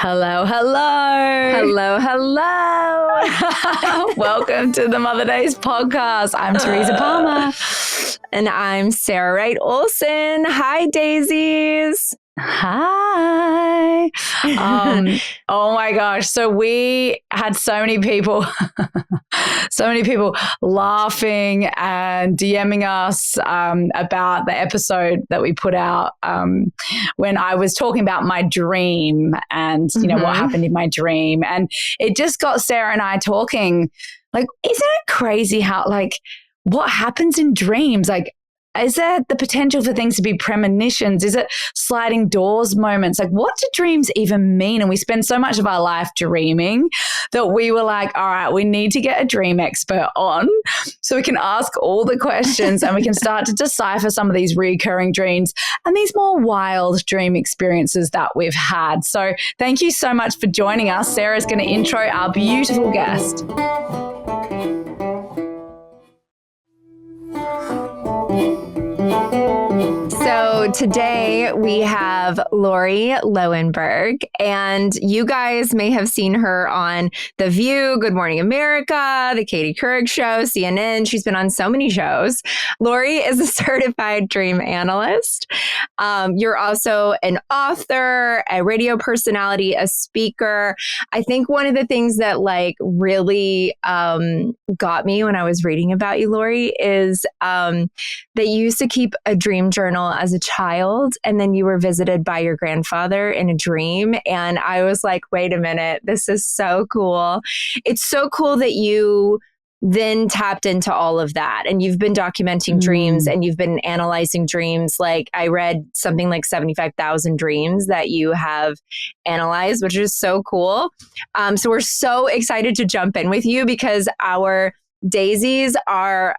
Hello, hello. Hello, hello. Welcome to the Mother Daze podcast. I'm Teresa Palmer. And I'm Sarah Wright Olsen. Hi, daisies. Hi. Oh my gosh. So we had so many people laughing and DMing us about the episode that we put out when I was talking about my dream and, you know, what happened in my dream. And it just got Sarah and I talking, like, isn't it crazy how, like, what happens in dreams? Like, is there the potential for things to be premonitions? Is it sliding doors moments? Like, what do dreams even mean? And we spend so much of our life dreaming that we were like, all right, we need to get a dream expert on so we can ask all the questions and we can start to decipher some of these recurring dreams and these more wild dream experiences that we've had. So thank you so much for joining us. Sarah's going to intro our beautiful guest. So today we have Laurie Loewenberg, and you guys may have seen her on The View, Good Morning America, The Katie Couric Show, CNN. She's been on so many shows. Laurie is a certified dream analyst. You're also an author, a radio personality, a speaker. I think one of the things that really got me when I was reading about you, Laurie, is that you used to keep a dream journal as a child, and then you were visited by your grandfather in a dream. And I was like, wait a minute, this is so cool. It's so cool that you then tapped into all of that. And you've been documenting dreams and you've been analyzing dreams. Like, I read something like 75,000 dreams that you have analyzed, which is so cool. So we're so excited to jump in with you because our daisies are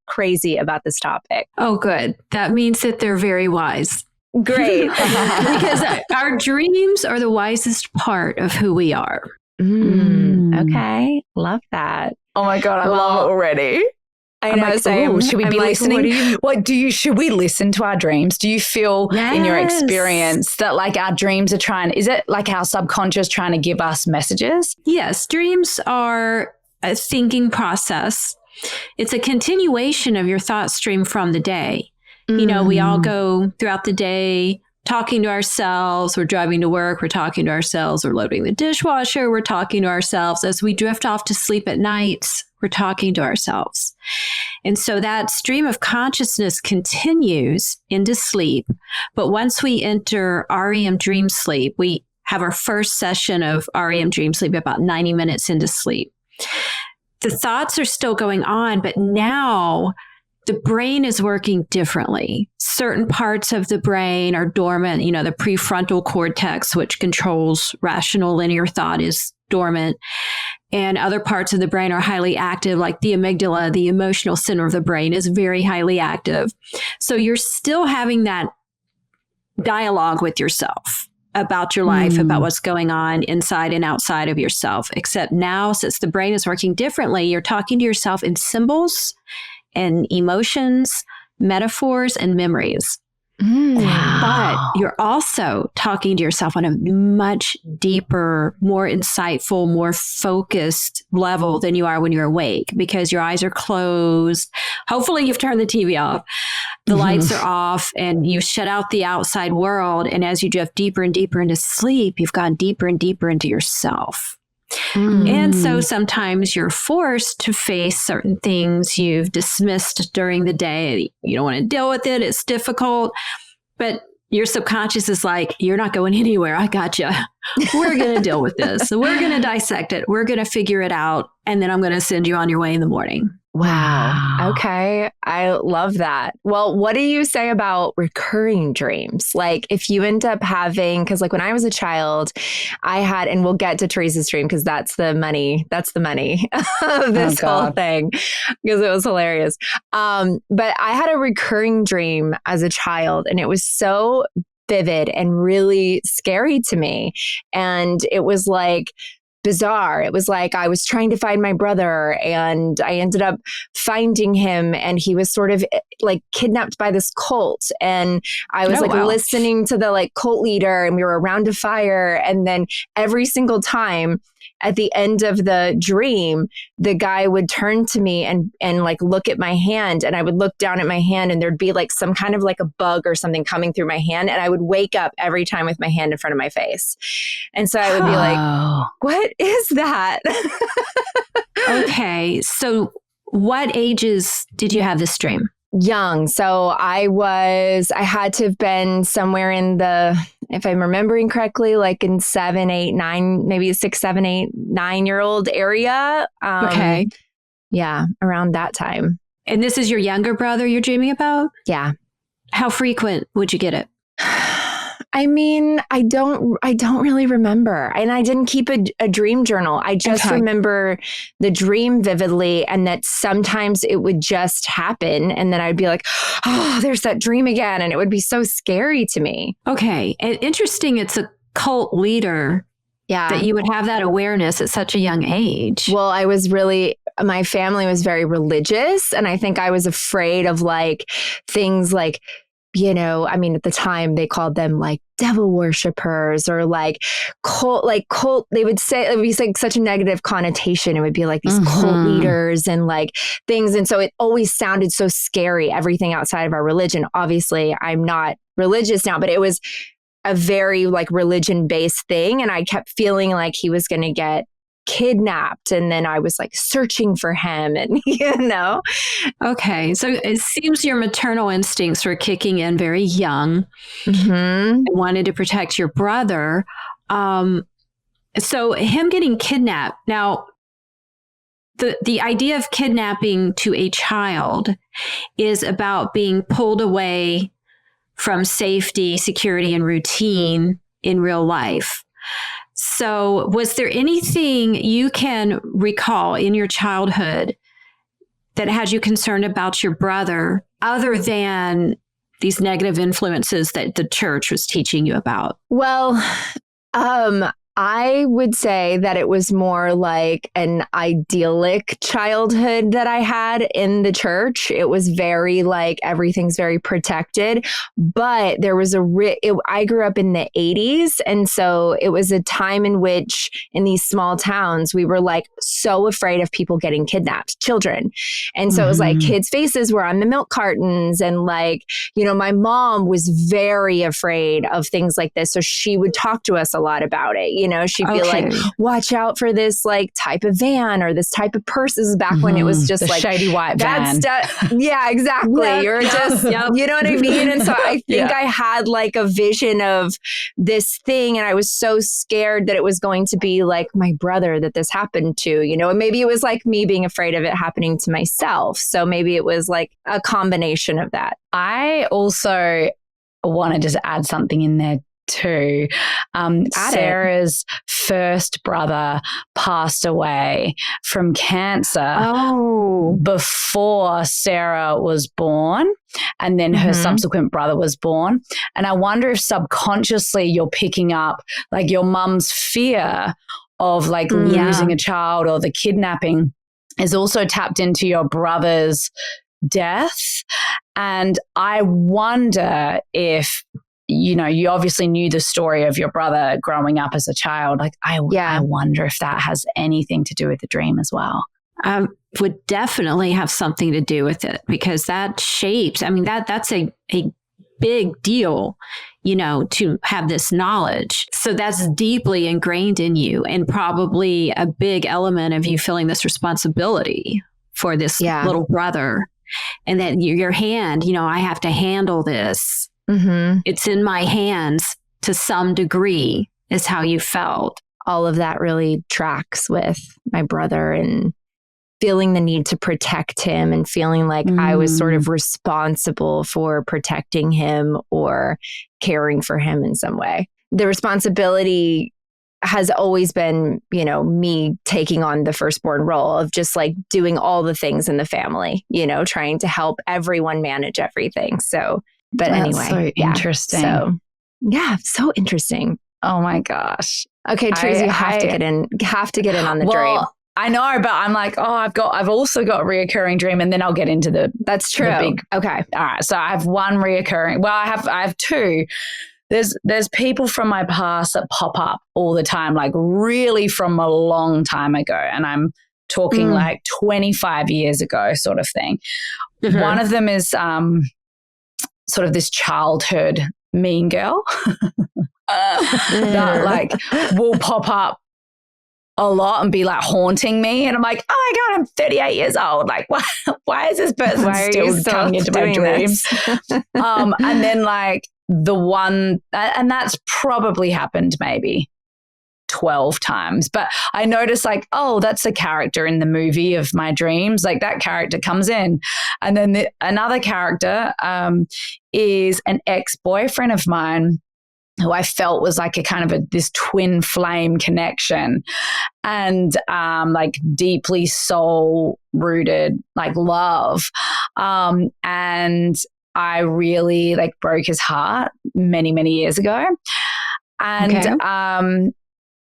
crazy about this topic. Oh, good. That means that they're very wise. Great. Because our dreams are the wisest part of who we are. Okay. Love that. Oh my God, I love it already. I know. Like, Same. should we be listening? Should we listen to our dreams? Do you feel in your experience that like our dreams are is it like our subconscious trying to give us messages? Yes. Dreams are a thinking process. It's a continuation of your thought stream from the day. You know, we all go throughout the day talking to ourselves. We're driving to work. We're talking to ourselves. We're loading the dishwasher. We're talking to ourselves. As we drift off to sleep at night, we're talking to ourselves. And so that stream of consciousness continues into sleep. But once we enter REM dream sleep, we have our first session of REM dream sleep about 90 minutes into sleep. The thoughts are still going on, but now the brain is working differently. Certain parts of the brain are dormant. You know, the prefrontal cortex, which controls rational linear thought, is dormant. And other parts of the brain are highly active, like the amygdala, the emotional center of the brain, is very highly active. So you're still having that dialogue with yourself about your life, about what's going on inside and outside of yourself. Except now, since the brain is working differently, you're talking to yourself in symbols and emotions, metaphors, and memories. But you're also talking to yourself on a much deeper, more insightful, more focused level than you are when you're awake, because your eyes are closed. Hopefully you've turned the TV off. The lights are off and you shut out the outside world. And as you drift deeper and deeper into sleep, you've gone deeper and deeper into yourself. And so sometimes you're forced to face certain things you've dismissed during the day. You don't want to deal with it. It's difficult. But your subconscious is like, you're not going anywhere. I got you. We're going to deal with this. So we're going to dissect it. We're going to figure it out. And then I'm going to send you on your way in the morning. Wow. Okay. I love that. Well, what do you say about recurring dreams? Like, if you end up having, because like when I was a child, I had, and we'll get to Teresa's dream because that's the money of this whole thing, because it was hilarious. But I had a recurring dream as a child, and it was so vivid and really scary to me. And it was like bizarre. It was like I was trying to find my brother and I ended up finding him, and he was sort of like kidnapped by this cult. And I was listening to the like cult leader, and we were around a fire. And then every single time at the end of the dream, the guy would turn to me and like look at my hand, and I would look down at my hand, and there'd be like some kind of like a bug or something coming through my hand. And I would wake up every time with my hand in front of my face. And so I would be like, what is that? Okay. So what ages did you have this dream? Young. So I had to have been somewhere in the, if I'm remembering correctly, like in 7, 8, 9, maybe 6, 7, 8, 9-year-old area. Okay. Yeah. Around that time. And this is your younger brother you're dreaming about? Yeah. How frequent would you get it? I mean, I don't really remember. And I didn't keep a dream journal. I just remember the dream vividly, and that sometimes it would just happen. And then I'd be like, oh, there's that dream again. And it would be so scary to me. Okay. And interesting. It's a cult leader. Yeah. That you would have that awareness at such a young age. Well, my family was very religious. And I think I was afraid of like things like, you know, I mean, at the time they called them like devil worshippers or like cult, they would say, it would be like such a negative connotation. It would be like these cult leaders and like things. And so it always sounded so scary, everything outside of our religion. Obviously, I'm not religious now, but it was a very like religion based thing. And I kept feeling like he was going to get kidnapped, and then I was like searching for him, and you know. Okay, so it seems your maternal instincts were kicking in very young. And wanted to protect your brother. So him getting kidnapped. Now, the idea of kidnapping to a child is about being pulled away from safety, security, and routine in real life. So was there anything you can recall in your childhood that had you concerned about your brother other than these negative influences that the church was teaching you about? Well, I would say that it was more like an idyllic childhood that I had in the church. It was very like everything's very protected, but there was I grew up in the 80s. And so it was a time in which in these small towns, we were like so afraid of people getting kidnapped, children. And so it was like kids' faces were on the milk cartons. And like, you know, my mom was very afraid of things like this. So she would talk to us a lot about it. You know, she'd be like, watch out for this like type of van or this type of purse. This is back when it was just the like shady white van. Yeah, exactly. You're just, you know what I mean? And so I think I had like a vision of this thing, and I was so scared that it was going to be like my brother that this happened to, you know, and maybe it was like me being afraid of it happening to myself. So maybe it was like a combination of that. I also wanted to add something in there too. Sarah's first brother passed away from cancer before Sarah was born, and then her subsequent brother was born. And I wonder if subconsciously you're picking up like your mum's fear of like losing a child or the kidnapping is also tapped into your brother's death. And I wonder if, you know, you obviously knew the story of your brother growing up as a child. Like, I wonder if that has anything to do with the dream as well. Would definitely have something to do with it, because that shapes, I mean, that's a big deal, you know, to have this knowledge. So that's deeply ingrained in you, and probably a big element of you feeling this responsibility for this little brother, and that your hand, you know, I have to handle this. It's in my hands to some degree, is how you felt. All of that really tracks with my brother, and feeling the need to protect him, and feeling like I was sort of responsible for protecting him or caring for him in some way. The responsibility has always been, you know, me taking on the firstborn role of just like doing all the things in the family, you know, trying to help everyone manage everything. So, but That's anyway, so interesting. So, so interesting. Oh my gosh. Okay, Teresa, you have to get in. Have to get in on the dream. I know, but I'm like, I've also got a reoccurring dream, and then I'll get into the. That's true. Okay, all right. So I have one reoccurring. Well, I have two. There's people from my past that pop up all the time, like really from a long time ago, and I'm talking like 25 years ago, sort of thing. Mm-hmm. One of them is sort of this childhood mean girl that like will pop up a lot and be like haunting me, and I'm like, oh my God, I'm 38 years old. Like, why is this person still coming into my dreams? And then like the one, and that's probably happened maybe 12 times, but I noticed like, oh, that's a character in the movie of my dreams. Like that character comes in, and then another character is an ex-boyfriend of mine who I felt was like a kind of this twin flame connection, and like deeply soul rooted like love. And I really like broke his heart many, many years ago. And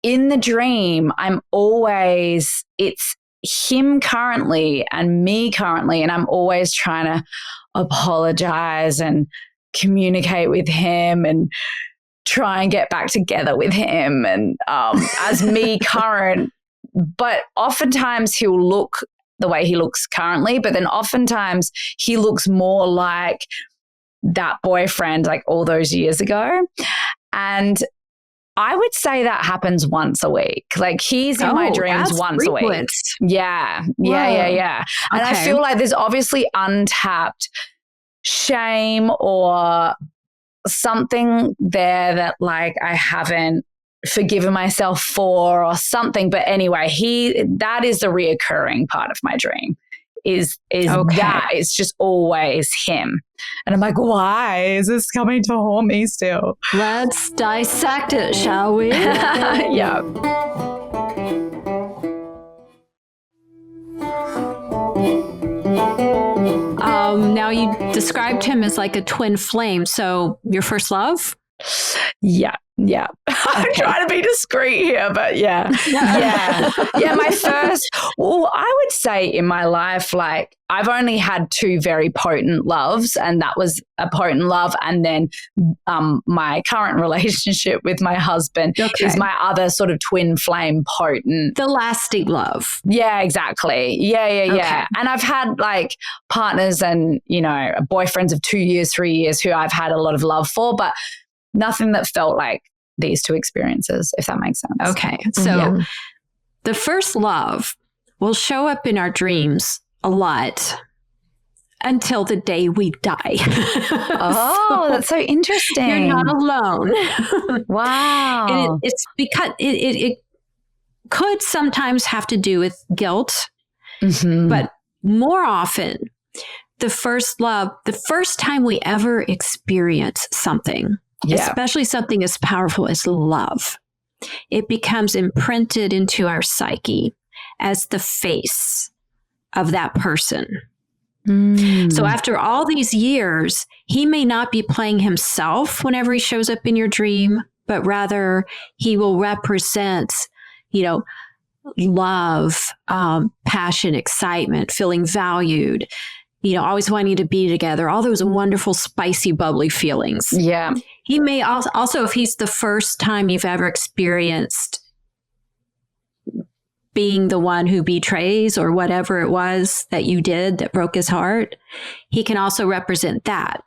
in the dream, it's him currently and me currently, and I'm always trying to apologize and communicate with him and try and get back together with him, and as me current, but oftentimes he'll look the way he looks currently, but then oftentimes he looks more like that boyfriend like all those years ago. And I would say that happens once a week. Like he's in my dreams once a week. Yeah. And I feel like there's obviously untapped shame or something there that like I haven't forgiven myself for or something. But anyway, that is the reoccurring part of my dream is that it's just always him. And I'm like, why is this coming to haunt me still? Let's dissect it, shall we? Yeah. Now you described him as like a twin flame. So your first love? Yeah. I'm trying to be discreet here, but yeah. My first, I would say in my life, like I've only had two very potent loves, and that was a potent love. And then my current relationship with my husband is my other sort of twin flame potent. The lasting love. Yeah, exactly. Yeah. Okay. And I've had like partners and, boyfriends of 2 years, 3 years who I've had a lot of love for, but nothing that felt like these two experiences, if that makes sense. Okay. So the first love will show up in our dreams a lot until the day we die. So, that's so interesting. You're not alone. Wow. And it's because it could sometimes have to do with guilt, but more often the first love, the first time we ever experience something, especially something as powerful as love, it becomes imprinted into our psyche as the face of that person. So after all these years, he may not be playing himself whenever he shows up in your dream, but rather he will represent, love, passion, excitement, feeling valued, always wanting to be together, all those wonderful, spicy, bubbly feelings. Yeah. He may also, if he's the first time you've ever experienced being the one who betrays or whatever it was that you did that broke his heart, he can also represent that.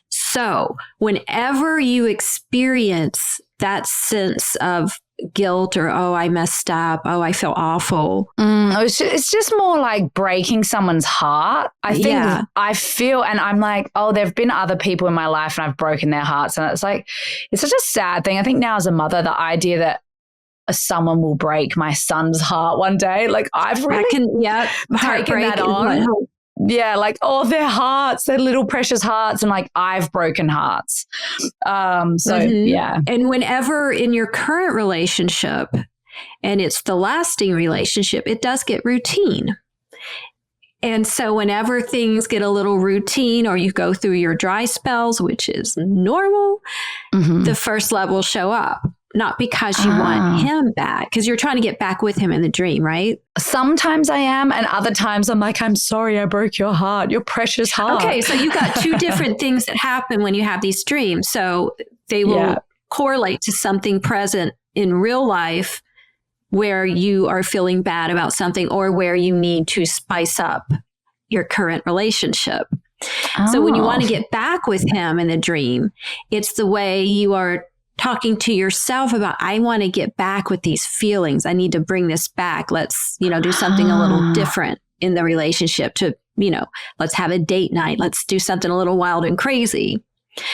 So whenever you experience that sense of guilt or, oh, I messed up, oh, I feel awful. It's just more like breaking someone's heart. I think I feel, and I'm like, oh, there have been other people in my life and I've broken their hearts. And it's like, it's such a sad thing. I think now as a mother, the idea that someone will break my son's heart one day, like I've really taken that on. Yeah, like, oh, their hearts, their little precious hearts. And like, I've broken hearts. Yeah. And whenever in your current relationship, and it's the lasting relationship, it does get routine. And so whenever things get a little routine or you go through your dry spells, which is normal, the first love will show up. not because you want him back, because you're trying to get back with him in the dream, right? Sometimes I am, and other times I'm like, I'm sorry I broke your heart, your precious heart. Okay, so you've got two different things that happen when you have these dreams. So they will correlate to something present in real life where you are feeling bad about something or where you need to spice up your current relationship. So when you want to get back with him in the dream, it's the way you are talking to yourself about, I want to get back with these feelings. I need to bring this back. Let's, do something a little different in the relationship to, let's have a date night. Let's do something a little wild and crazy.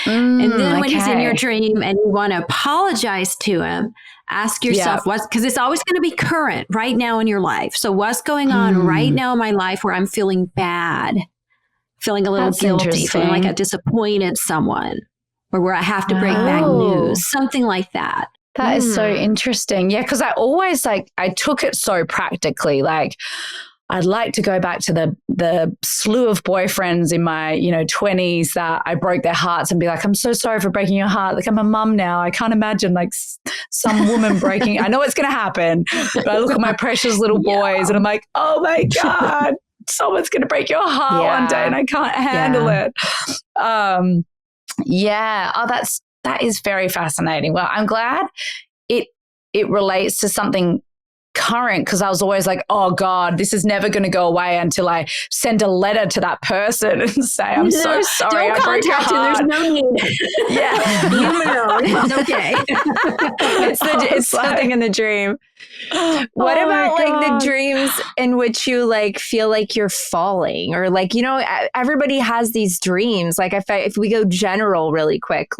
And then when he's in your dream and you want to apologize to him, ask yourself because it's always going to be current right now in your life. So what's going on right now in my life where I'm feeling bad, feeling a little guilty, feeling like I disappointed someone, or where I have to break bad news, something like that. That is so interesting. Yeah, because I always I took it so practically. Like, I'd like to go back to the slew of boyfriends in my 20s that I broke their hearts and be like, I'm so sorry for breaking your heart. Like, I'm a mum now. I can't imagine some woman breaking. I know it's going to happen, but I look at my precious little boys and I'm like, oh my God, someone's going to break your heart one day and I can't handle it. Oh, that is very fascinating. Well, I'm glad it relates to something current, because I was always like, oh God, this is never going to go away until I send a letter to that person and say, I'm so sorry. Don't contact him. There's no need. It's okay. It's something in the dream. What about the dreams in which you feel like you're falling, or everybody has these dreams. Like if we go general really quick,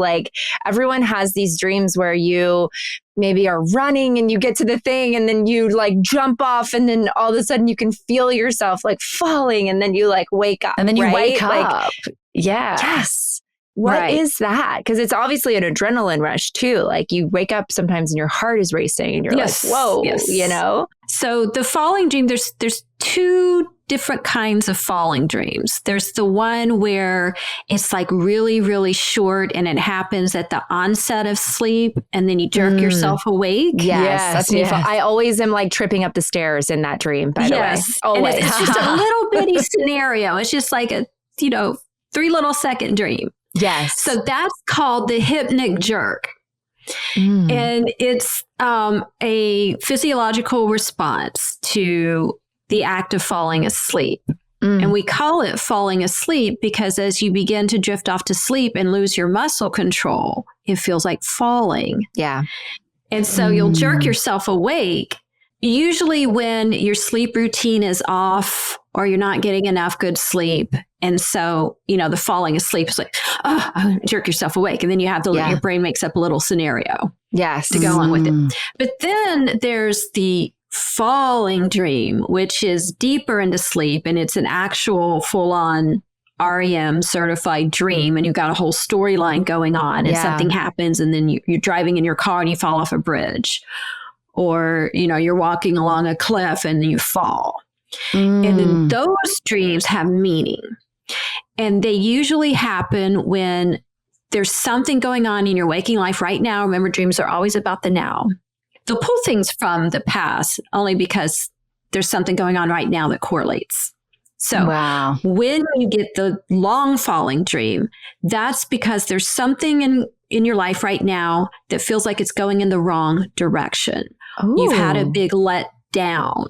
everyone has these dreams where you maybe are running and you get to the thing and then you jump off and then all of a sudden you can feel yourself falling and then you wake up. And then you wake up. Yes. What is that? Because it's obviously an adrenaline rush too. You wake up sometimes and your heart is racing and you're like, whoa, So the falling dream, there's two different kinds of falling dreams. There's the one where it's really, really short and it happens at the onset of sleep and then you jerk yourself awake. Yes, that's me. I always am tripping up the stairs in that dream, by the way. Always. And it's just a little bitty scenario. It's just a 3 little second dream. Yes. So that's called the hypnic jerk. And it's a physiological response to the act of falling asleep. And we call it falling asleep because as you begin to drift off to sleep and lose your muscle control, it feels like falling. Yeah. And so you'll jerk yourself awake, usually when your sleep routine is off or you're not getting enough good sleep. And so, the falling asleep is jerk yourself awake. And then you have your brain makes up a little scenario to go along with it. But then there's the falling dream, which is deeper into sleep. And it's an actual full-on REM certified dream. And you've got a whole storyline going on and something happens. And then you're driving in your car and you fall off a bridge. Or, you're walking along a cliff and you fall. And then those dreams have meaning. And they usually happen when there's something going on in your waking life right now. Remember, dreams are always about the now. They'll pull things from the past only because there's something going on right now that correlates. So when you get the long falling dream, that's because there's something in your life right now that feels like it's going in the wrong direction. Ooh. You've had a big letdown.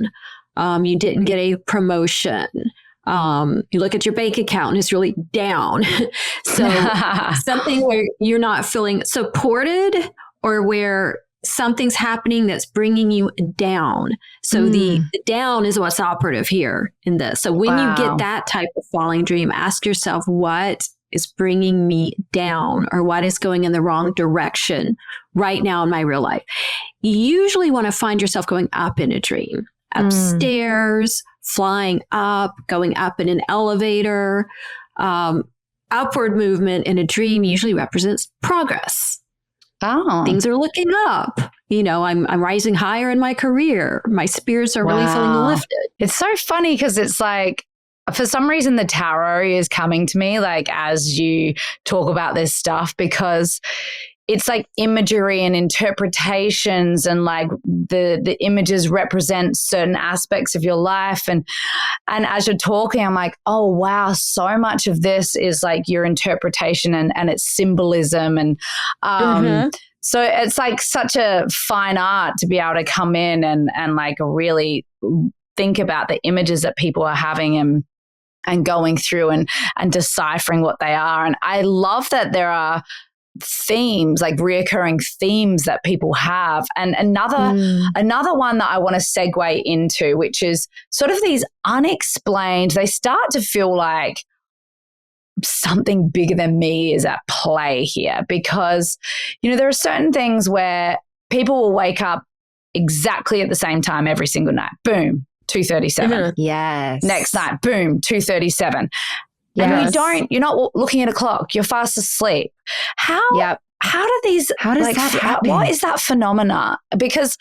You didn't get a promotion. You look at your bank account and it's really down. So something where you're not feeling supported or where something's happening that's bringing you down. So the down is what's operative here in this. So when you get that type of falling dream, ask yourself, what is bringing me down or what is going in the wrong direction right now in my real life? You usually want to find yourself going up in a dream, upstairs, flying up, going up in an elevator. Upward movement in a dream usually represents progress. Oh. Things are looking up. I'm rising higher in my career. My spirits are really feeling lifted. It's so funny because it's for some reason, the tarot is coming to me as you talk about this stuff, because it's like imagery and interpretations, and like the images represent certain aspects of your life. And as you're talking, I'm like, oh wow, so much of this is like your interpretation and its symbolism. And so it's like such a fine art to be able to come in and like really think about the images that people are having and going through and deciphering what they are. And I love that there are themes, like reoccurring themes that people have. And another one that I want to segue into, which is sort of these unexplained, they start to feel like something bigger than me is at play here, because, you know, there are certain things where people will wake up exactly at the same time every single night. Boom, 2:37. Yes. Next night, boom, 2:37. Yes. And you're not looking at a clock. You're fast asleep. How does that happen? What is that phenomena? Because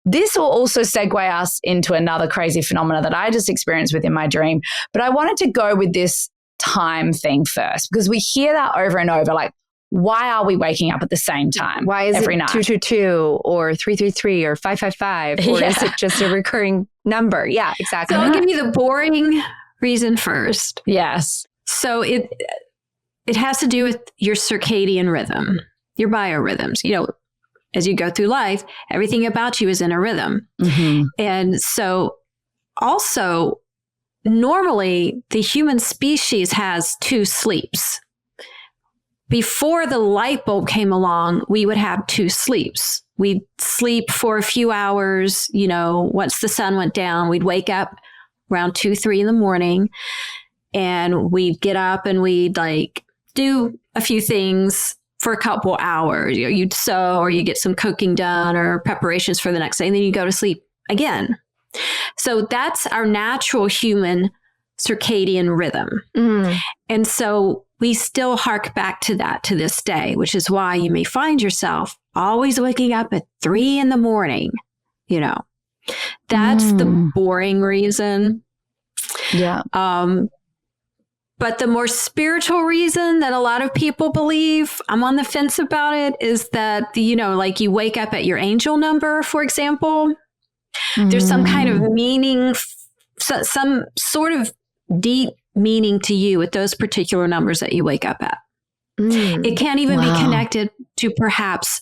this will also segue us into another crazy phenomena that I just experienced within my dream. But I wanted to go with this time thing first, because we hear that over and over. Like, why are we waking up at the same time? Why is every it night? 222 or 333 or 555? Or is it just a recurring number? Yeah, exactly. So I'll give you the boring reason first. Yes. So it has to do with your circadian rhythm, your biorhythms. You know, as you go through life, everything about you is in a rhythm. And so also, normally the human species has 2 sleeps. Before the light bulb came along, we would have 2 sleeps. We'd sleep for a few hours, you know, once the sun went down, we'd wake up around 2, 3 in the morning. And we'd get up and we'd like do a few things for a couple hours. You know, you'd sew or you get some cooking done or preparations for the next day, and then you go to sleep again. So that's our natural human circadian rhythm. And so we still hark back to that to this day, which is why you may find yourself always waking up at 3 in the morning. You know, that's the boring reason. Yeah. But the more spiritual reason that a lot of people believe, I'm on the fence about it, is that, you know, like you wake up at your angel number, for example. There's some kind of meaning, some sort of deep meaning to you with those particular numbers that you wake up at. It can't even be connected to perhaps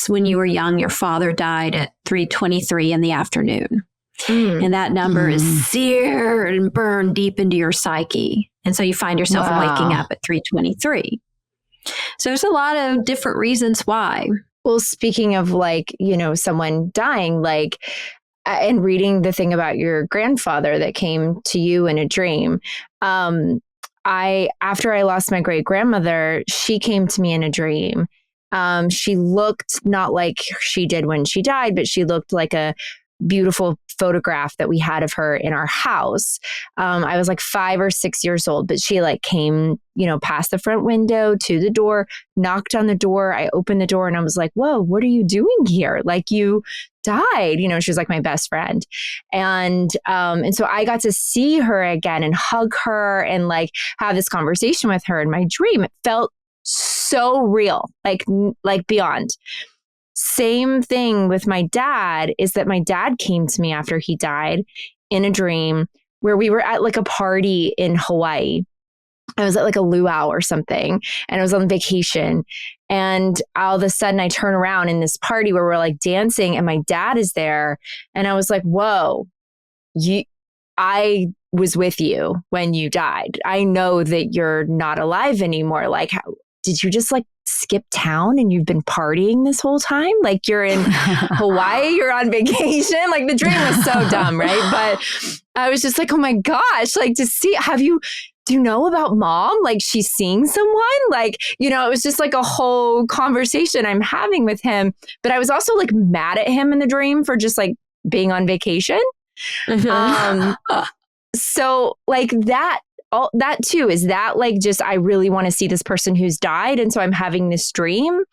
when you were young, your father died at 3:23 in the afternoon. And that number is seared and burned deep into your psyche. And so you find yourself waking up at 3:23. So there's a lot of different reasons why. Well, speaking of like, you know, someone dying, like, and reading the thing about your grandfather that came to you in a dream, after I lost my great grandmother, she came to me in a dream. She looked not like she did when she died, but she looked like a beautiful photograph that we had of her in our house. I was like 5 or 6 years old, but she like came, you know, past the front window to the door, knocked on the door. I opened the door and I was like, whoa, what are you doing here? Like, you died, you know. She was like my best friend. And so I got to see her again and hug her and like have this conversation with her in my dream. It felt so real, like beyond. Same thing with my dad, is that my dad came to me after he died in a dream where we were at like a party in Hawaii. I was at like a luau or something, and I was on vacation. And all of a sudden I turn around in this party where we're like dancing and my dad is there. And I was like, whoa, I was with you when you died. I know that you're not alive anymore. Like, how did you just like skip town and you've been partying this whole time? Like, you're in Hawaii, you're on vacation. Like, the dream was so dumb, right? But I was just like, oh my gosh, like, to see, do you know about mom? Like, she's seeing someone? Like, you know, it was just like a whole conversation I'm having with him. But I was also like mad at him in the dream for just like being on vacation. So like that, all that too, is that like just, I really want to see this person who's died. And so I'm having this dream.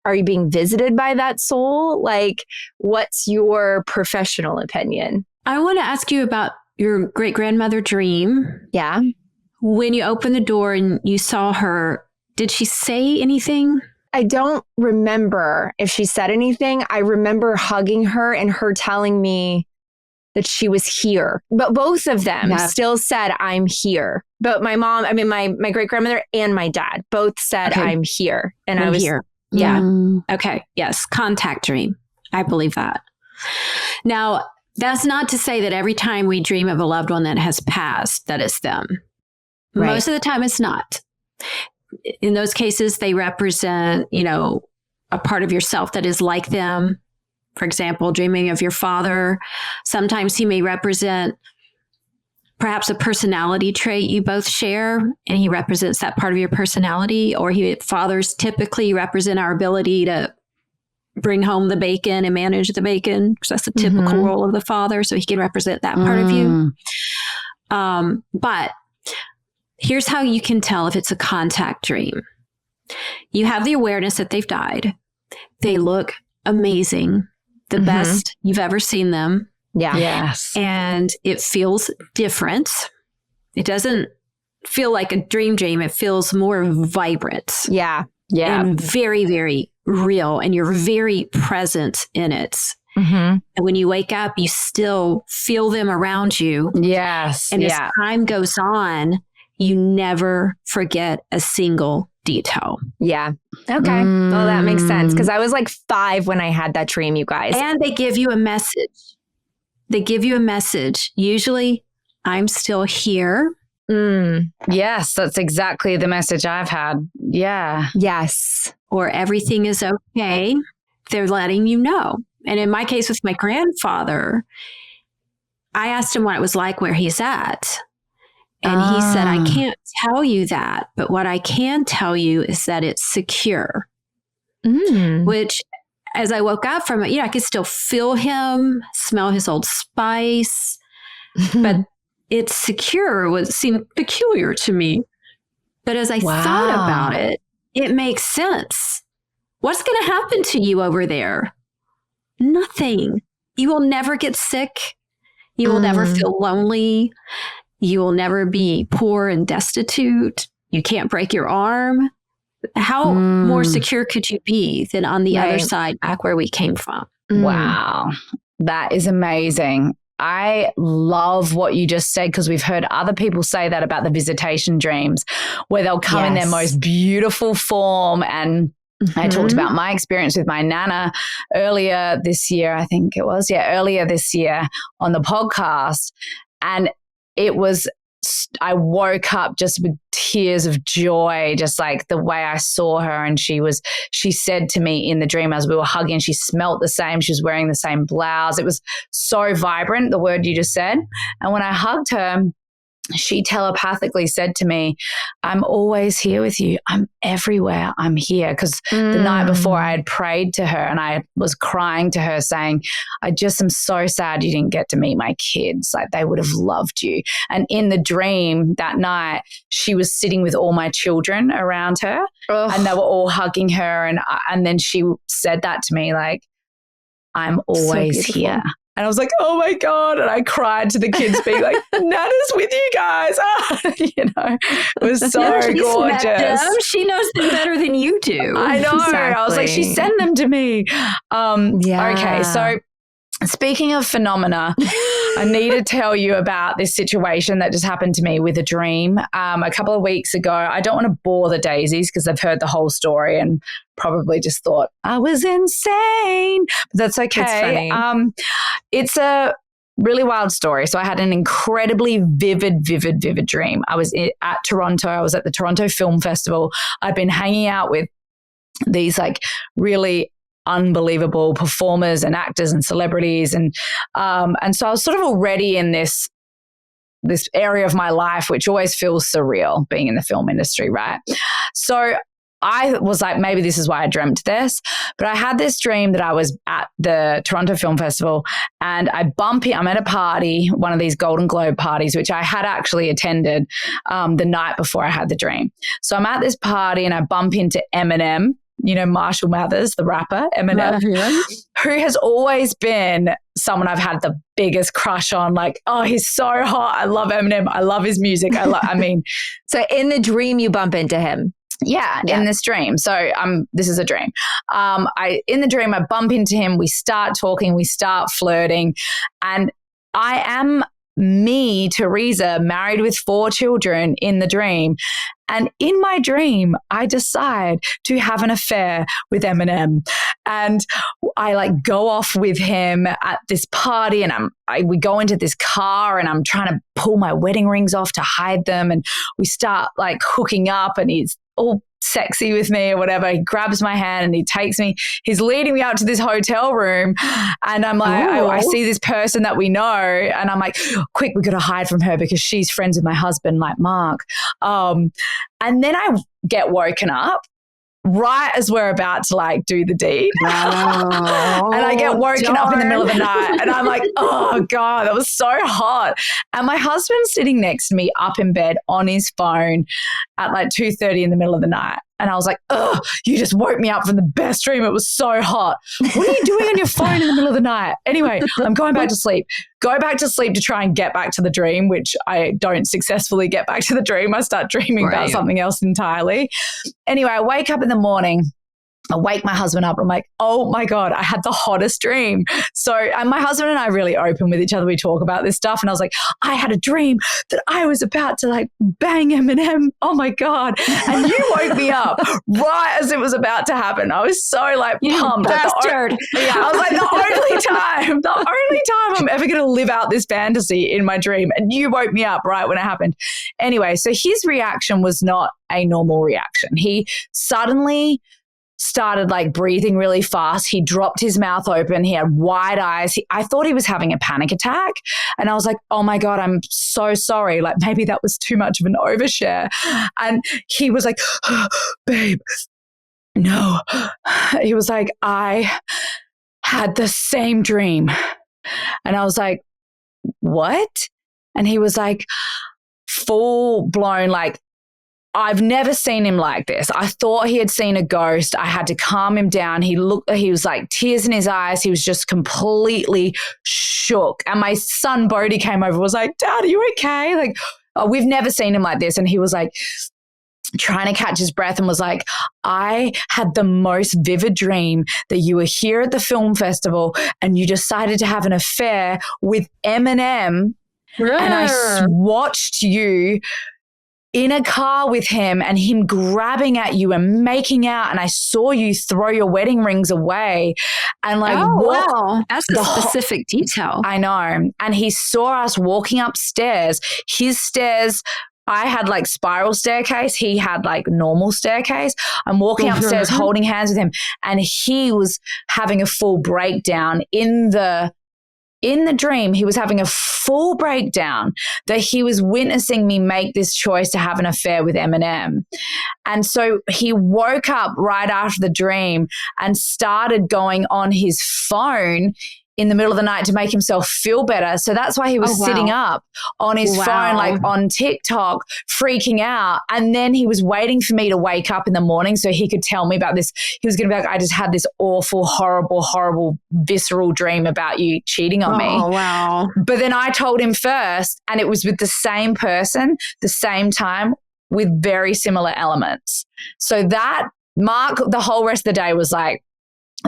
Are you being visited by that soul? Like, what's your professional opinion? I want to ask you about your great grandmother dream. Yeah. When you opened the door and you saw her, did she say anything? I don't remember if she said anything. I remember hugging her and her telling me that she was here. But both of them still said, I'm here. But my mom, I mean, my great-grandmother and my dad both said, I'm here. And I was here. Yeah. Okay. Yes. Contact dream. I believe that. Now, that's not to say that every time we dream of a loved one that has passed, that it's them. Right. Most of the time it's not. In those cases, they represent, a part of yourself that is like them. For example, dreaming of your father. Sometimes he may represent perhaps a personality trait you both share, and he represents that part of your personality. Or fathers typically represent our ability to bring home the bacon and manage the bacon, because that's the typical role of the father. So he can represent that part of you. But here's how you can tell if it's a contact dream. You have the awareness that they've died. They look amazing, the best you've ever seen them. Yeah. Yes. And it feels different. It doesn't feel like a dream. It feels more vibrant. Yeah. Yeah. And very, very real. And you're very present in it. And when you wake up, you still feel them around you. Yes. And as time goes on, you never forget a single detail. Yeah. Okay. Well, that makes sense. Because I was like 5 when I had that dream, you guys. And they give you a message. Usually, I'm still here. Yes, that's exactly the message I've had. Yeah. Yes. Or everything is okay. They're letting you know. And in my case with my grandfather, I asked him what it was like where he's at. And he said, I can't tell you that, but what I can tell you is that it's secure. Which, as I woke up from it, I could still feel him, smell his old spice, but it's secure seemed peculiar to me. But as I thought about it, it makes sense. What's going to happen to you over there? Nothing. You will never get sick. You will never feel lonely. You will never be poor and destitute. You can't break your arm. How more secure could you be than on the other side, back where we came from? Wow. That is amazing. I love what you just said, because we've heard other people say that about the visitation dreams, where they'll come in their most beautiful form. And I talked about my experience with my Nana earlier this year, I think it was. Yeah, earlier this year on the podcast. And it was, I woke up just with tears of joy, just like the way I saw her. And she said to me in the dream as we were hugging, she smelt the same. She was wearing the same blouse. It was so vibrant, the word you just said. And when I hugged her, she telepathically said to me, I'm always here with you. I'm everywhere. I'm here. Because the night before I had prayed to her and I was crying to her saying, I just am so sad you didn't get to meet my kids. Like, they would have loved you. And in the dream that night, she was sitting with all my children around her and they were all hugging her. And then she said that to me, like, I'm always here. And I was like, oh my God. And I cried to the kids being like, Nana's with you guys. It was so gorgeous. She knows them better than you do. I know. Exactly. I was like, she sent them to me. Okay. So speaking of phenomena, I need to tell you about this situation that just happened to me with a dream a couple of weeks ago. I don't want to bore the daisies because they've heard the whole story and probably just thought I was insane. But that's okay. It's a really wild story. So I had an incredibly vivid dream. I was at Toronto. I was at the Toronto Film Festival. I'd been hanging out with these like really unbelievable performers and actors and celebrities. And so I was sort of already in this area of my life, which always feels surreal, being in the film industry, right? So I was like, maybe this is why I dreamt this. But I had this dream that I was at the Toronto Film Festival and I'm at a party, one of these Golden Globe parties, which I had actually attended the night before I had the dream. So I'm at this party and I bump into Eminem, Marshall Mathers, the rapper, Eminem, who has always been someone I've had the biggest crush on. Like, oh, he's so hot. I love Eminem. I love his music. So in the dream, you bump into him. in this dream. So this is a dream. In the dream, I bump into him. We start talking. We start flirting. And I am me, Teresa, married with 4 children in the dream. And in my dream, I decide to have an affair with Eminem. And I like go off with him at this party, and we go into this car, and I'm trying to pull my wedding rings off to hide them. And we start like hooking up, and he's all sexy with me or whatever. He grabs my hand and he takes me. He's leading me out to this hotel room, and I'm like, I see this person that we know, and I'm like, quick, we got to hide from her because she's friends with my husband, like Mark. And then I get woken up right as we're about to like do the deed. And I get woken up in the middle of the night, and I'm like, oh God, that was so hot. And my husband's sitting next to me up in bed on his phone at like 2:30 in the middle of the night. And I was like, oh, you just woke me up from the best dream. It was so hot. What are you doing on your phone in the middle of the night? Anyway, I'm going back to sleep. Go back to sleep to try and get back to the dream, which I don't successfully get back to the dream. I start dreaming about something else entirely. Anyway, I wake up in the morning. I wake my husband up. I'm like, oh my God, I had the hottest dream. So, and my husband and I are really open with each other. We talk about this stuff. And I was like, I had a dream that I was about to like bang Eminem. Oh my God. And you woke me up right as it was about to happen. I was so like pumped. Bastard. I was like, the only time I'm ever going to live out this fantasy in my dream. And you woke me up right when it happened. Anyway, so his reaction was not a normal reaction. He suddenly started like breathing really fast. He dropped his mouth open. He had wide eyes. I thought he was having a panic attack. And I was like, oh my God, I'm so sorry. Like maybe that was too much of an overshare. And he was like, oh, babe, no. He was like, I had the same dream. And I was like, what? And he was like, full blown, like, I've never seen him like this. I thought he had seen a ghost. I had to calm him down. He was like tears in his eyes. He was just completely shook. And my son Bodhi came over and was like, Dad, are you okay? Like, we've never seen him like this. And he was like trying to catch his breath and was like, I had the most vivid dream that you were here at the film festival and you decided to have an affair with Eminem. And I watched you in a car with him and him grabbing at you and making out, and I saw you throw your wedding rings away and like wow, that's a specific detail. I know. And he saw us walking upstairs. His stairs, I had like spiral staircase. He had like normal staircase. I'm walking upstairs holding hands with him, and he was having a full breakdown in the dream. He was having a full breakdown that he was witnessing me make this choice to have an affair with Eminem. And so he woke up right after the dream and started going on his phone in the middle of the night to make himself feel better. So that's why he was sitting up on his phone, like on TikTok, freaking out. And then he was waiting for me to wake up in the morning so he could tell me about this. He was going to be like, I just had this awful, horrible, horrible, visceral dream about you cheating on me. Oh, wow. But then I told him first, and it was with the same person, the same time, with very similar elements. So that Mark, the whole rest of the day was like,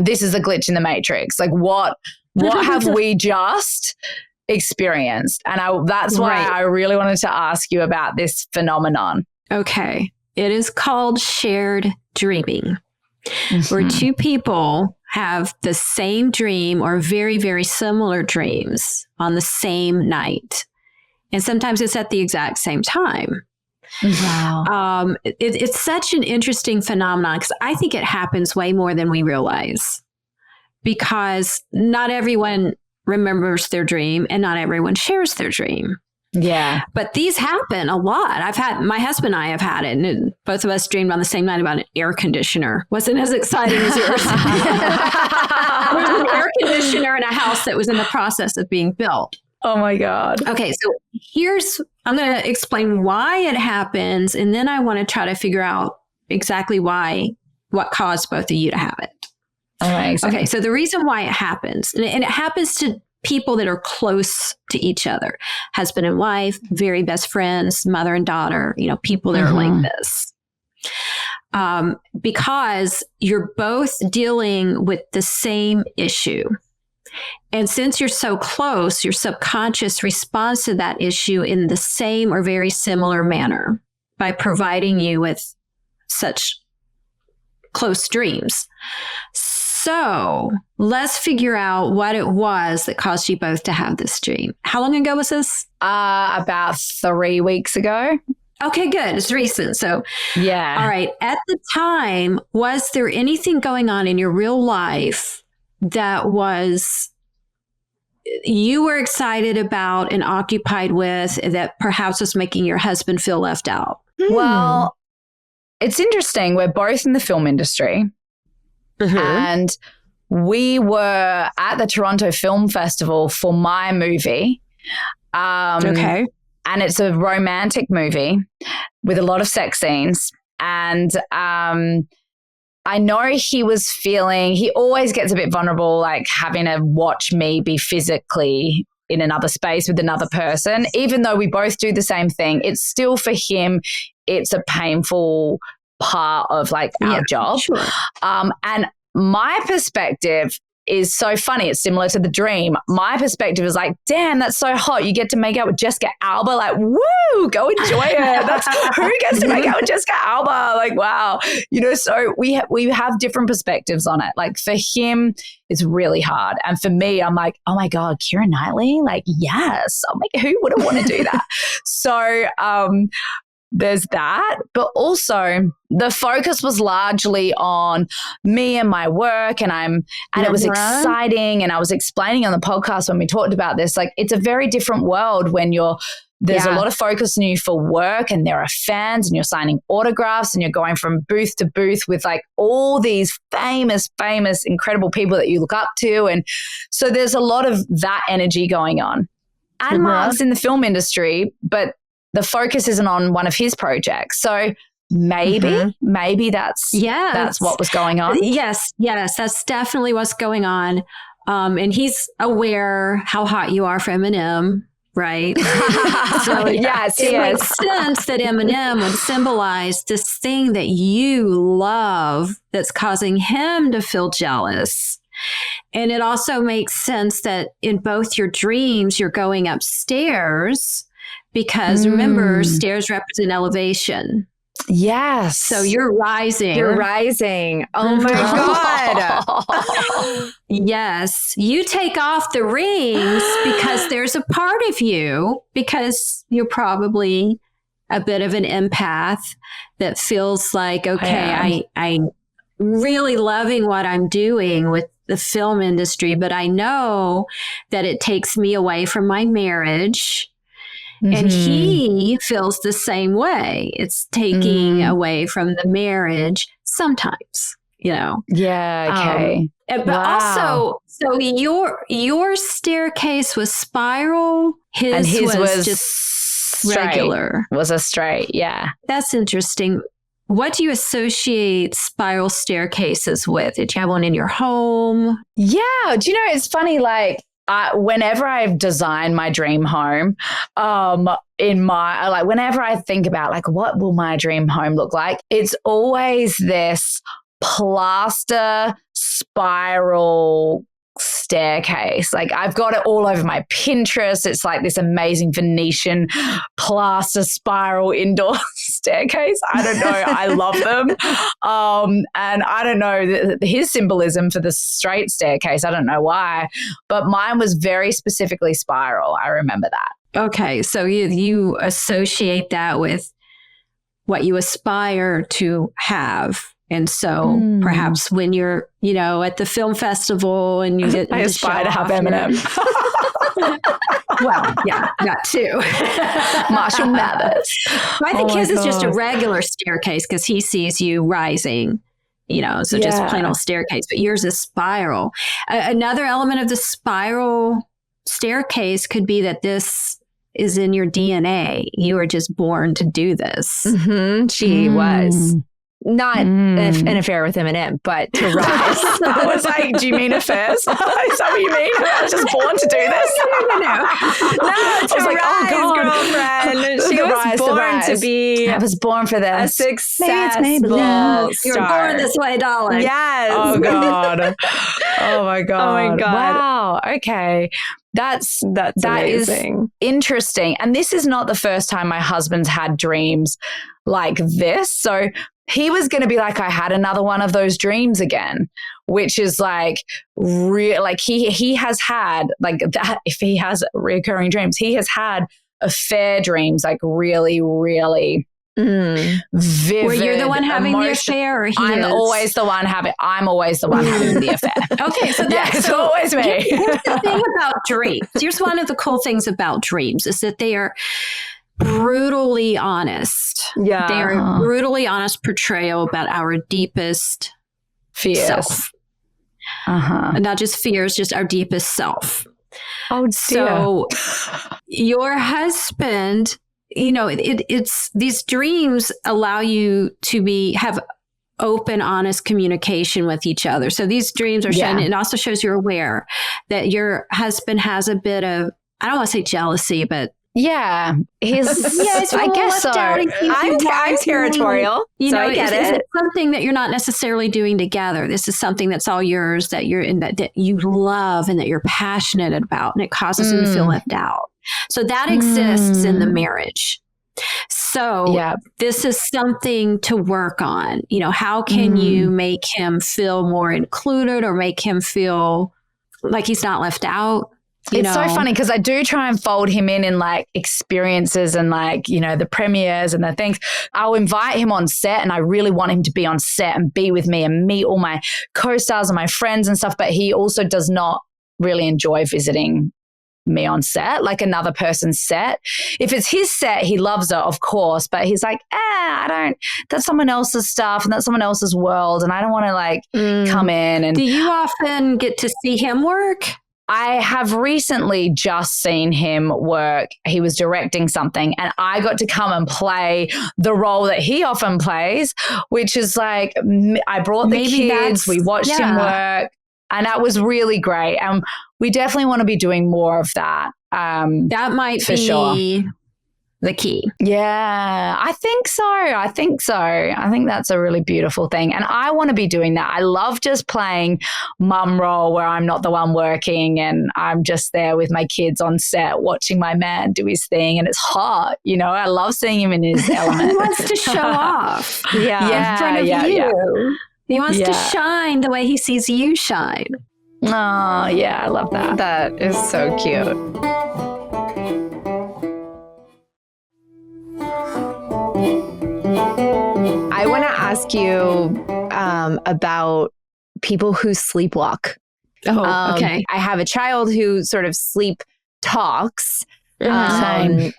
this is a glitch in the matrix. Like what have we just experienced? And that's why I really wanted to ask you about this phenomenon. Okay. It is called shared dreaming, where two people have the same dream or very, very similar dreams on the same night. And sometimes it's at the exact same time. Wow. It's such an interesting phenomenon because I think it happens way more than we realize, because not everyone remembers their dream and not everyone shares their dream. Yeah. But these happen a lot. My husband and I have had it, and both of us dreamed on the same night about an air conditioner. Wasn't as exciting as yours. There was an air conditioner in a house that was in the process of being built. Oh my God. Okay. So I'm going to explain why it happens. And then I want to try to figure out exactly what caused both of you to have it. Amazing. Okay. So the reason why it happens, and it happens to people that are close to each other, husband and wife, very best friends, mother and daughter, people that are like this. because you're both dealing with the same issue. And since you're so close, your subconscious responds to that issue in the same or very similar manner by providing you with such close dreams. So let's figure out what it was that caused you both to have this dream. How long ago was this? About 3 weeks ago. Okay, good. It's recent. So, yeah. All right. At the time, was there anything going on in your real life that you were excited about and occupied with that perhaps was making your husband feel left out? Well, it's interesting. We're both in the film industry. And we were at the Toronto Film Festival for my movie. Okay. And it's a romantic movie with a lot of sex scenes. And I know he always gets a bit vulnerable, like having to watch me be physically in another space with another person. Even though we both do the same thing, it's still for him, it's a painful part of like our job. Sure. And my perspective is so funny. It's similar to the dream. My perspective is like, damn, that's so hot. You get to make out with Jessica Alba. Like, woo, go enjoy it. That's who gets to make out with Jessica Alba. Like, wow. So we have different perspectives on it. Like for him, it's really hard. And for me, I'm like, oh my God, Keira Knightley? Like, yes. I'm like, who wouldn't want to do that? So, there's that, but also the focus was largely on me and my work, and it was exciting. And I was explaining on the podcast when we talked about this, like it's a very different world when there's a lot of focus on you for work, and there are fans, and you're signing autographs, and you're going from booth to booth with like all these famous, incredible people that you look up to. And so there's a lot of that energy going on. And Mark's in the film industry, but the focus isn't on one of his projects. So maybe that's what was going on. Yes, that's definitely what's going on. And he's aware how hot you are for Eminem, right? So yes, it makes sense that Eminem would symbolize this thing that you love that's causing him to feel jealous. And it also makes sense that in both your dreams, you're going upstairs. Because remember, stairs represent elevation. Yes. So you're rising. Oh my God. Yes. You take off the rings because there's a part of you, because you're probably a bit of an empath that feels like, okay, I'm really loving what I'm doing with the film industry, but I know that it takes me away from my marriage. And he feels the same way. It's taking away from the marriage sometimes, Yeah, okay. But also, so your staircase was spiral. His was just straight. regular. Was a straight, yeah. That's interesting. What do you associate spiral staircases with? Did you have one in your home? Yeah. Do you know, it's funny, like, whenever I've designed my dream home, whenever I think about like, what will my dream home look like? It's always this plaster spiral staircase. Like I've got it all over my Pinterest. It's like this amazing Venetian plaster spiral indoor staircase. I don't know. I love them. And I don't know his symbolism for the straight staircase. I don't know why, but mine was very specifically spiral. I remember that. Okay. So you associate that with what you aspire to have. And so perhaps when you're, at the film festival and you get I aspire to have Eminem. Well, yeah, that too. Marshall Mathers. I think his is just a regular staircase because he sees you rising, so just plain old staircase. But yours is spiral. Another element of the spiral staircase could be that this is in your DNA. You were just born to do this. She was. not an affair with Eminem, but to rise. I was like, do you mean affairs? Is that what you mean? I was just born to do this? No, to rise, girlfriend. She was born to be. I was born for this. A successful star. You were born this way, darling. Yes. Oh, God. Oh, my God. Oh, my God. Wow. Okay. That amazing. Is interesting. And this is not the first time my husband's had dreams like this. So he was going to be like, I had another one of those dreams again, which is like real. Like he has had like that. If he has recurring dreams, he has had affair dreams, like really, really vivid. Were you the one having the affair? Or I'm always the one having the affair. Okay, so it's always me. Here's the thing about dreams. Here's one of the cool things about dreams is that they are brutally honest. Yeah. They are a brutally honest portrayal about our deepest fears. Self. And not just fears, just our deepest self. Oh, dear. So your husband, you know, it's these dreams allow you to have open, honest communication with each other. So these dreams are showing, it also shows you're aware that your husband has a bit of, I don't want to say jealousy, but yeah, I guess so. I'm territorial, you know, I get it. It's something that you're not necessarily doing together. This is something that's all yours, that you're in, that you love and that you're passionate about, and it causes him to feel left out. So that exists in the marriage. So this is something to work on. You know, how can you make him feel more included or make him feel like he's not left out? It's so funny because I do try and fold him in like experiences and like, you know, the premieres and the things. I'll invite him on set and I really want him to be on set and be with me and meet all my co-stars and my friends and stuff. But he also does not really enjoy visiting me on set, like another person's set. If it's his set, he loves it, of course. But he's like, that's someone else's stuff and that's someone else's world. And I don't want to like come in. And do you often get to see him work? I have recently just seen him work. He was directing something and I got to come and play the role that he often plays, which is like, I brought the kids, we watched him work, and that was really great. And we definitely want to be doing more of that. That might be sure the key. Yeah, I think so. I think that's a really beautiful thing. And I want to be doing that. I love just playing mum role where I'm not the one working and I'm just there with my kids on set watching my man do his thing. And it's hot. You know, I love seeing him in his element. He wants to show off. In front of you. Yeah. He wants to shine the way he sees you shine. Oh, yeah. I love that. That is so cute. I want to ask you about people who sleepwalk. Oh, okay. I have a child who sort of sleep talks and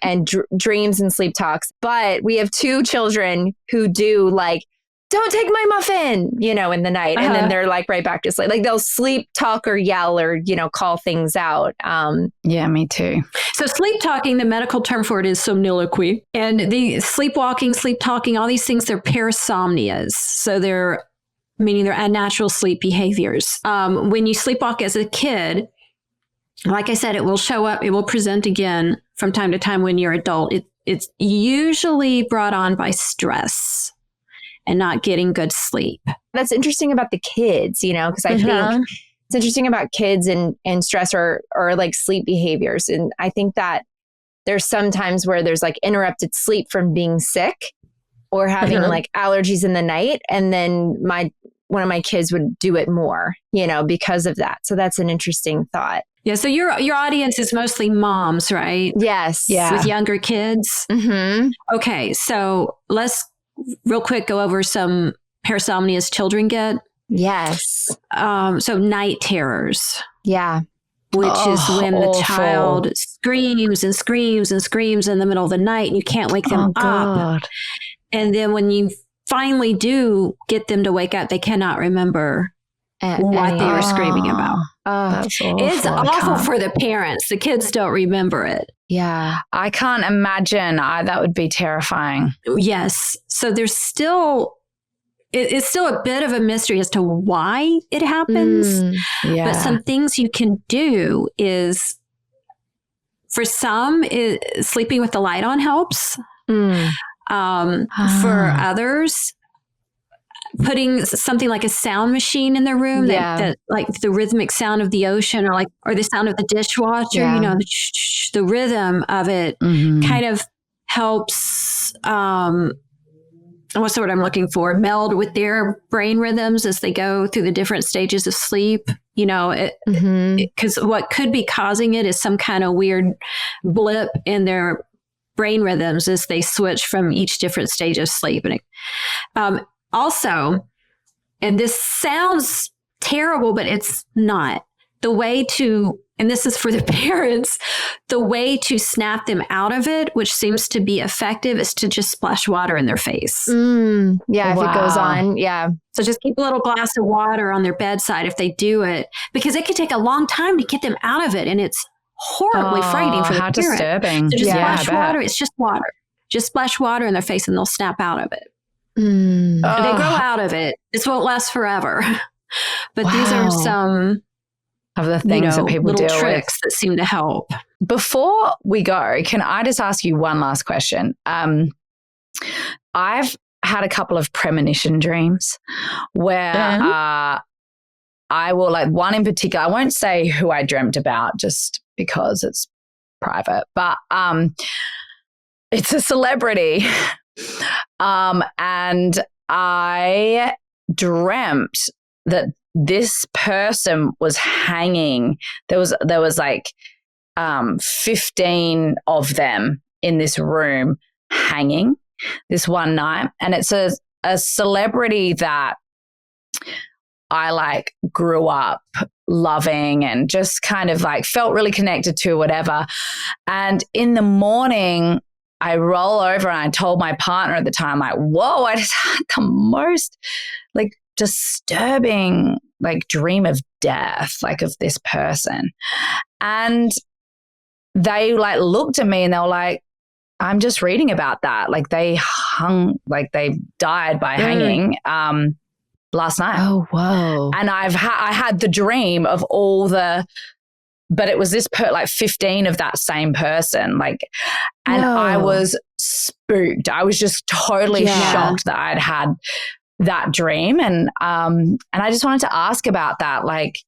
dreams and sleep talks, but we have two children who do like, don't take my muffin, you know, in the night. And then they're like right back to sleep. Like they'll sleep talk or yell or, you know, call things out. Yeah, me too. So sleep talking, the medical term for it is somniloquy. And the sleepwalking, sleep talking, all these things, they're parasomnias. So they're unnatural sleep behaviors. When you sleepwalk as a kid, like I said, it will show up, it will present again from time to time when you're adult. It's usually brought on by stress and not getting good sleep. That's interesting about the kids, you know, because I think it's interesting about kids and stress or like sleep behaviors. And I think that there's some times where there's like interrupted sleep from being sick or having like allergies in the night. And then one of my kids would do it more, you know, because of that. So that's an interesting thought. Yeah. So your audience is mostly moms, right? Yes. Yeah. With younger kids. Mm-hmm. Okay. So let's real quick go over some parasomnias children get. Yes. So night terrors. Yeah. Which is when the awful. child screams and screams and screams in the middle of the night and you can't wake them up. And then when you finally do get them to wake up, they cannot remember what they were screaming about. That's awful. It's awful for the parents. The kids don't remember it. Yeah. I can't imagine. That would be terrifying. Yes. So there's still it's still a bit of a mystery as to why it happens. But some things you can do is, for some, sleeping with the light on helps. For others, putting something like a sound machine in the room that like the rhythmic sound of the ocean or the sound of the dishwasher, the rhythm of it kind of helps, what's the word I'm looking for? Meld with their brain rhythms as they go through the different stages of sleep. Because what could be causing it is some kind of weird blip in their brain rhythms as they switch from each different stage of sleep. And also, and this sounds terrible, but it's not. The way to, and this is for the parents, the way to snap them out of it, which seems to be effective, is to just splash water in their face. If it goes on. So just keep a little glass of water on their bedside if they do it, because it could take a long time to get them out of it. And it's horribly frightening for the parent. Disturbing. So just splash water. It's just water. Just splash water in their face and they'll snap out of it. They grow out of it. This won't last forever. But these are some of the things that people little deal tricks that seem to help. Before we go, can I just ask you one last question? I've had a couple of premonition dreams where I will, like one in particular, I won't say who I dreamt about just because it's private, but it's a celebrity. And I dreamt that this person was hanging. There was like 15 of them in this room hanging this one night. And it's a celebrity that I like grew up loving and just kind of like felt really connected to, whatever. And in the morning, I roll over and I told my partner at the time, like, whoa, I just had the most like disturbing like dream of death, like of this person. And they like looked at me and they were like, I'm just reading about that. Like they died by hanging last night. Oh, whoa. And I had the dream of all but it was this like 15 of that same person. Like, and I was spooked. I was just totally shocked that I'd had that dream. And I just wanted to ask about that. Like,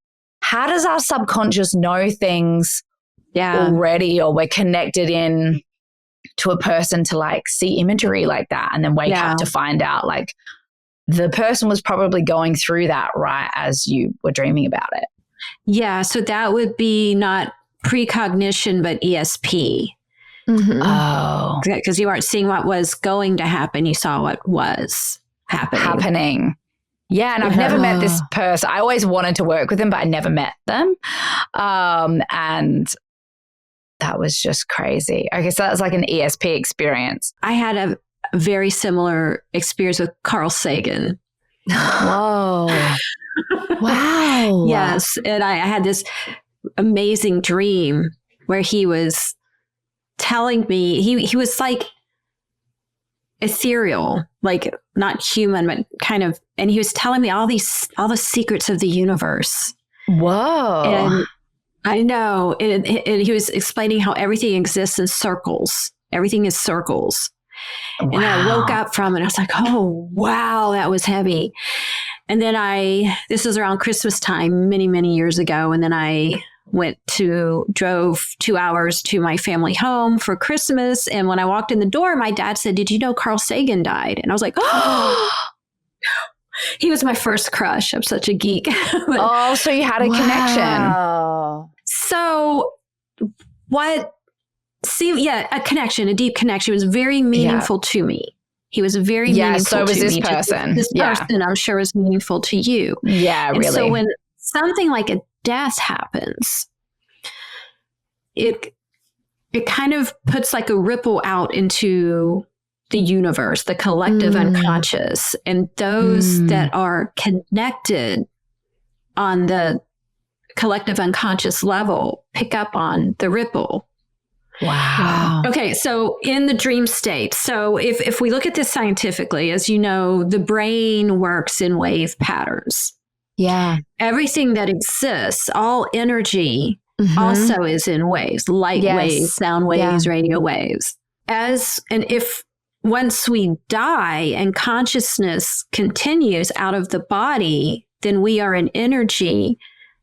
how does our subconscious know things already, or we're connected in to a person to like see imagery like that and then wake up to find out like the person was probably going through that right as you were dreaming about it? Yeah, so that would be not precognition, but ESP. Oh. Because you weren't seeing what was going to happen. You saw what was happening. Yeah, and I've never met this person. I always wanted to work with them, but I never met them. And that was just crazy. Okay, so that was like an ESP experience. I had a very similar experience with Carl Sagan. Whoa. Wow. Yes. And I had this amazing dream where he was telling me, he was like ethereal, like not human, but kind of, and he was telling me all the secrets of the universe. Whoa. And I know. And he was explaining how everything exists in circles. Everything is circles. Wow. And then I woke up from it. I was like, oh, wow, that was heavy. And then this was around Christmas time, many, many years ago. And then I drove 2 hours to my family home for Christmas. And when I walked in the door, my dad said, "Did you know Carl Sagan died?" And I was like, oh, he was my first crush. I'm such a geek. Oh, so you had a connection. So a connection, a deep connection. It was very meaningful to me. He was very meaningful to me. So was this person. This person, I'm sure, is meaningful to you. Yeah, really. And so when something like a death happens, it kind of puts like a ripple out into the universe, the collective unconscious, and those that are connected on the collective unconscious level pick up on the ripple. Wow. Okay, so in the dream state, so if we look at this scientifically, as you know, the brain works in wave patterns. Yeah. Everything that exists, all energy also is in waves, light waves, sound waves, radio waves. If once we die and consciousness continues out of the body, then we are an energy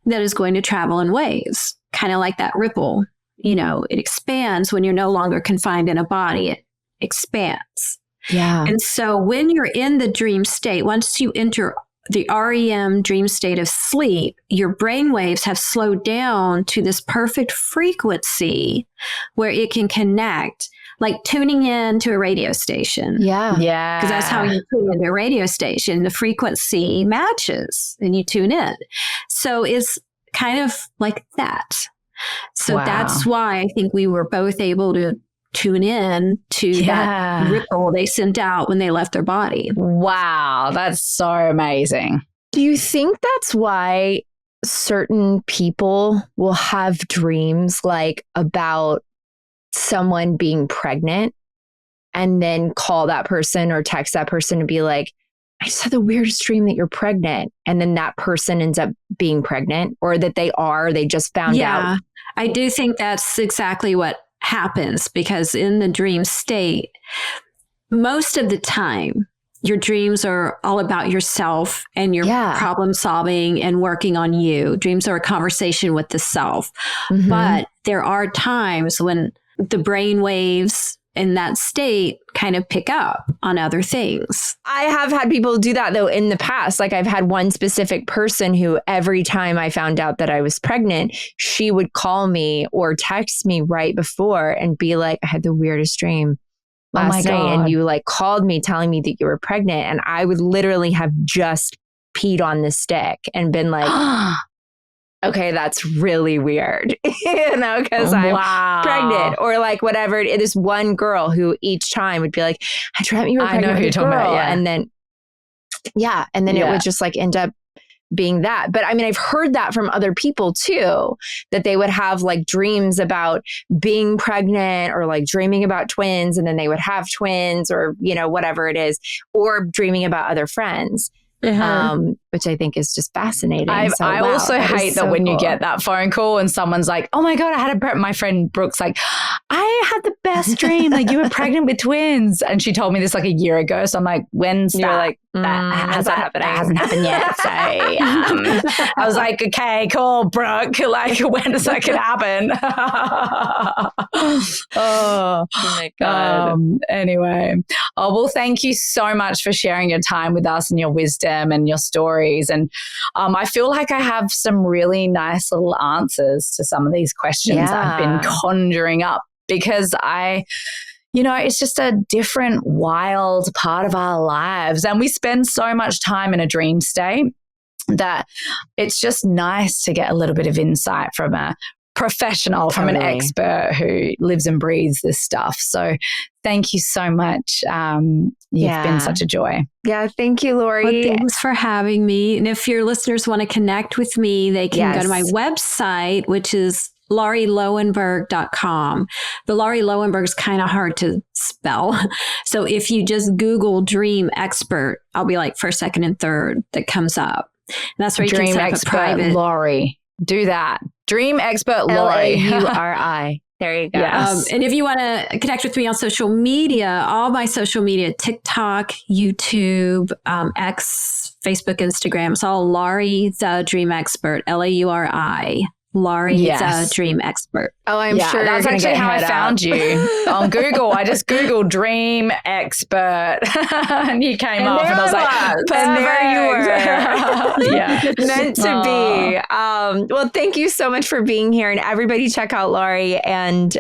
that is going to travel in waves, kind of like that ripple. You know, it expands when you're no longer confined in a body. It expands. Yeah. And so when you're in the dream state, once you enter the REM dream state of sleep, your brain waves have slowed down to this perfect frequency where it can connect, like tuning in to a radio station. Yeah. Yeah. Because that's how you tune into a radio station. The frequency matches and you tune in. So it's kind of like that. So that's why I think we were both able to tune in to that ripple they sent out when they left their body. Wow, that's so amazing. Do you think that's why certain people will have dreams like about someone being pregnant and then call that person or text that person to be like, I just had the weirdest dream that you're pregnant. And then that person ends up being pregnant, or that they just found out. I do think that's exactly what happens, because in the dream state, most of the time, your dreams are all about yourself and your problem solving and working on you. Dreams are a conversation with the self. But there are times when the brain waves in that state kind of pick up on other things. I have had people do that though in the past. Like I've had one specific person who every time I found out that I was pregnant, she would call me or text me right before and be like, I had the weirdest dream last night. And you like called me telling me that you were pregnant. And I would literally have just peed on the stick and been like, okay, that's really weird, you know, because I'm pregnant, or like whatever. It is one girl who each time would be like, I dreamt you were pregnant with a girl. And then, it would just like end up being that. But I mean, I've heard that from other people too, that they would have like dreams about being pregnant or like dreaming about twins, and then they would have twins, or, you know, whatever it is, or dreaming about other friends. Which I think is just fascinating. I also hate that when cool. you get that phone call and someone's like, oh my God, my friend Brooke's like, I had the best dream. Like you were pregnant with twins. And she told me this like a year ago. So I'm like, when's that? Like, that hasn't happened yet. So I was like, okay, cool, Brooke. Like when does that could happen? Oh my God. Anyway. Oh, well, thank you so much for sharing your time with us and your wisdom and your stories. And I feel like I have some really nice little answers to some of these questions I've been conjuring up, because it's just a different, wild part of our lives. And we spend so much time in a dream state that it's just nice to get a little bit of insight from a professional, from an expert who lives and breathes this stuff. So thank you so much. You've been such a joy. Yeah, thank you, Laurie. Well, thanks for having me. And if your listeners want to connect with me, they can go to my website, which is laurieloewenberg.com. The Laurie Loewenberg is kind of hard to spell. So if you just Google Dream Expert, I'll be like first, second, and third that comes up. And that's where you Dream can set up Expert a private Laurie. Do that. Dream Expert Laurie. Lauri. There you go. Yes. And if you want to connect with me on social media, all my social media, TikTok, YouTube, X, Facebook, Instagram, it's all Laurie the Dream Expert, Lauri. Laurie the Dream Expert. Oh, I'm sure that's actually how I found you on Google. I just Googled Dream Expert and you came up, and I was like, and there you were. Yeah, meant to be. Well, thank you so much for being here, and everybody check out Laurie. And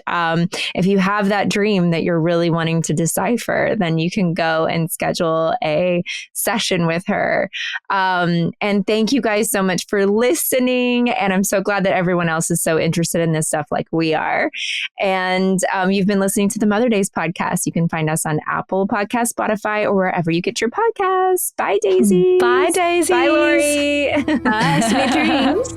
if you have that dream that you're really wanting to decipher, then you can go and schedule a session with her. And thank you guys so much for listening. And I'm so glad that everyone else is so interested in this stuff like we are. And you've been listening to the Mother Daze podcast. You can find us on Apple Podcasts, Spotify, or wherever you get your podcasts. Bye, Daisy. Bye, Daisy. Bye, Laurie. Bye, sweet dreams.